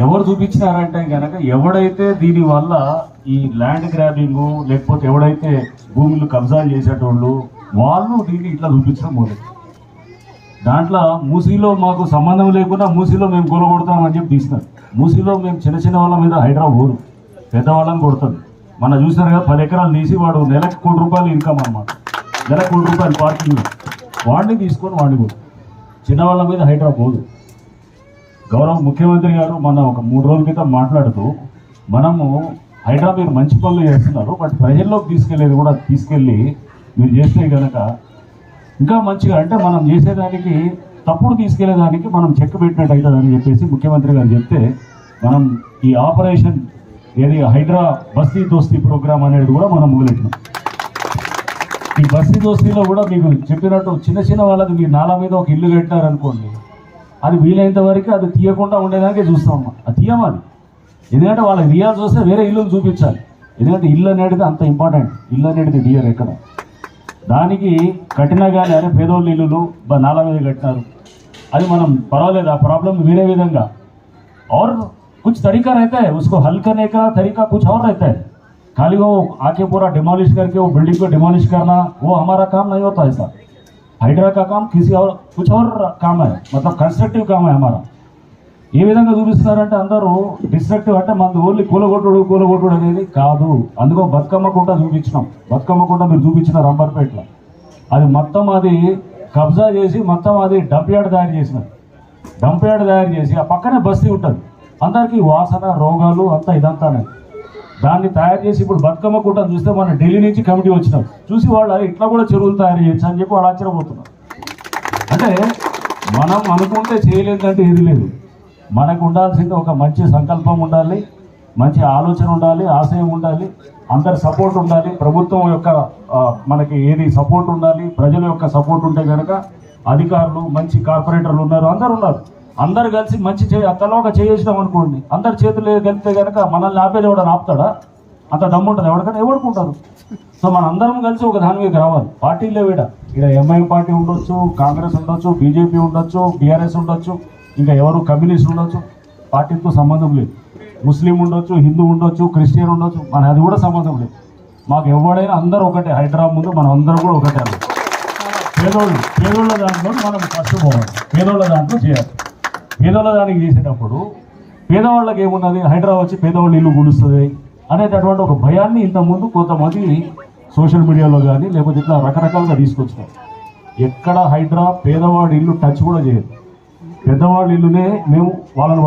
ఎవరు చూపించినారంటే కనుక ఎవడైతే దీనివల్ల ఈ ల్యాండ్ గ్రాబింగ్ లేకపోతే ఎవడైతే భూములు కబ్జాలు చేసేటోళ్ళు వాళ్ళు దీన్ని ఇట్లా చూపించడం మొదలు. దాంట్లో మూసీలో మాకు సంబంధం లేకుండా మూసీలో మేము కొలగొడతామని చెప్పి తీసినారు. మూసీలో మేము చిన్న చిన్న వాళ్ళ మీద హైదరాబాద్ పోదు, పెద్దవాళ్ళని కొడుతుంది. మనం చూసినారు కదా, 10 ఎకరాలు తీసి వాడు నెలకు ₹1,00,00,000 ఇన్కమ్ అన్నమాట. నెలకు ₹1,00,00,000 పార్కింగ్, వాడిని తీసుకొని వాడిని పోదు. చిన్నవాళ్ళ మీద హైదరాబాద్ పోదు. గౌరవ ముఖ్యమంత్రి గారు మన ఒక 3 రోజుల క్రితం మాట్లాడుతూ మనము హైదరాబాద్ మీరు మంచి పనులు చేస్తున్నారు, బట్ ప్రజల్లోకి తీసుకెళ్ళేది కూడా తీసుకెళ్ళి మీరు చేస్తే కనుక ఇంకా మంచిగా, అంటే మనం చేసేదానికి తప్పుడు తీసుకెళ్లేదానికి మనం చెక్ పెట్టినట్టు అవుతుందని చెప్పేసి ముఖ్యమంత్రి గారు చెప్తే మనం ఈ ఆపరేషన్ ఏది హైడ్రా బస్తీ దోస్తీ ప్రోగ్రామ్ అనేది కూడా మనం మొదలెట్టినాం. ఈ బస్తీ దోస్తీలో కూడా మీకు చెప్పినట్టు చిన్న చిన్న వాళ్ళకి మీరు నాలా మీద ఒక ఇల్లు కట్టారనుకోండి, అది వీలైనంత వరకు అది తీయకుండా ఉండేదానికే చూస్తాం. అది తీయమాది, ఎందుకంటే వాళ్ళకి తీయాల్సి వస్తే వేరే ఇల్లుని చూపించాలి. ఎందుకంటే ఇల్లు అనేది అంత ఇంపార్టెంట్. ఇల్లు అనేది తీయరు ఎక్కడ. దానికి కట్టినా కానీ అరే పేదోళ్ళు ఇల్లులు నాలా మీద కట్టినారు, అది మనం పర్వాలేదు, ఆ ప్రాబ్లం వేరే విధంగా और कुछ तरीका रहता है उसको हल करने का, तरीका कुछ और रहता है. खाली वो आके पूरा डिमोलिश करके वो बिल्डिंग को डिमोलिश करना वो हमारा काम नहीं होता. ऐसा हाइड्रा का काम किसी और कुछ और काम है, मतलब कंस्ट्रक्टिव काम है हमारा. ఏ విధంగా చూపిస్తున్నారంటే అందరూ డిస్ట్రక్టివ్, అంటే మన ఓన్లీ కూలగొట్టుడు అనేది కాదు. అందుకో బతుకమ్మ కుంట చూపించినాం. బతుకమ్మ కుంట మీరు చూపించిన రంబర్పేటలో అది మొత్తం అది కబ్జా చేసి మొత్తం అది డంప్ యార్డ్ తయారు చేసినారు. డంప్ యార్డ్ తయారు చేసి ఆ పక్కనే బస్తీ ఉంటుంది, అందరికీ వాసన రోగాలు అంతా ఇదంతానే. దాన్ని తయారు చేసి ఇప్పుడు బతుకమ్మ కుంట చూస్తే మన ఢిల్లీ నుంచి కమిటీ వచ్చినారు, చూసి వాళ్ళు ఇట్లా కూడా చెరువులు తయారు చేయొచ్చు అని చెప్పి వాళ్ళు ఆశ్చర్యపోతున్నారు. అంటే మనం అనుకుంటే చేయలేదంటే ఏది లేదు. మనకు ఉండాల్సింది ఒక మంచి సంకల్పం ఉండాలి, మంచి ఆలోచన ఉండాలి, ఆశయం ఉండాలి, అందరి సపోర్ట్ ఉండాలి, ప్రభుత్వం యొక్క మనకి ఏది సపోర్ట్ ఉండాలి, ప్రజల యొక్క సపోర్ట్ ఉంటే కనుక అధికారులు మంచి కార్పొరేటర్లు ఉన్నారు, అందరు ఉన్నారు, అందరు కలిసి మంచి తలవక చేసినాం అనుకోండి, అందరి చేతులు కలిపితే కనుక మనల్ని ఆపేది ఎవడని ఆపుతాడా? అంత దమ్ము ఉంటుంది ఎవరికైనా, ఎవడుకుంటారు. సో మన అందరం కలిసి ఒక దాని మీద రావాలి. పార్టీలే ఇక్కడ ఎంఐఎం పార్టీ ఉండొచ్చు, కాంగ్రెస్ ఉండొచ్చు, బీజేపీ ఉండొచ్చు, బీఆర్ఎస్ ఉండొచ్చు, ఇంకా ఎవరు కమ్యూనిస్ట్ ఉండొచ్చు, పార్టీతో సంబంధం లేదు. ముస్లిం ఉండొచ్చు, హిందూ ఉండొచ్చు, క్రిస్టియన్ ఉండొచ్చు, మన అది కూడా సంబంధం లేదు. మాకు ఎవడైనా అందరూ ఒకటే. హైదరాబాద్ ముందు మనం అందరం కూడా ఒకటే. పేదోళ్ళ దాంట్లో మనం ఫస్ట్ పోవాలి, పేదోళ్ళ దాంట్లో చేయాలి. పేదోళ్ళ దానికి చేసేటప్పుడు పేదవాళ్ళకి ఏమున్నది, హైదరాబాద్ వచ్చి పేదవాళ్ళు ఇల్లు గులుస్తుంది అనేటటువంటి ఒక భయాన్ని ఇంతకుముందు కొంతమంది సోషల్ మీడియాలో కానీ లేకపోతే ఇట్లా రకరకాలుగా తీసుకొచ్చినారు. ఎక్కడ హైదరాబాద్ పేదవాడి ఇల్లు టచ్ కూడా చేయదు. పెద్దవాళ్ళ ఇల్లునే మేము వాళ్ళని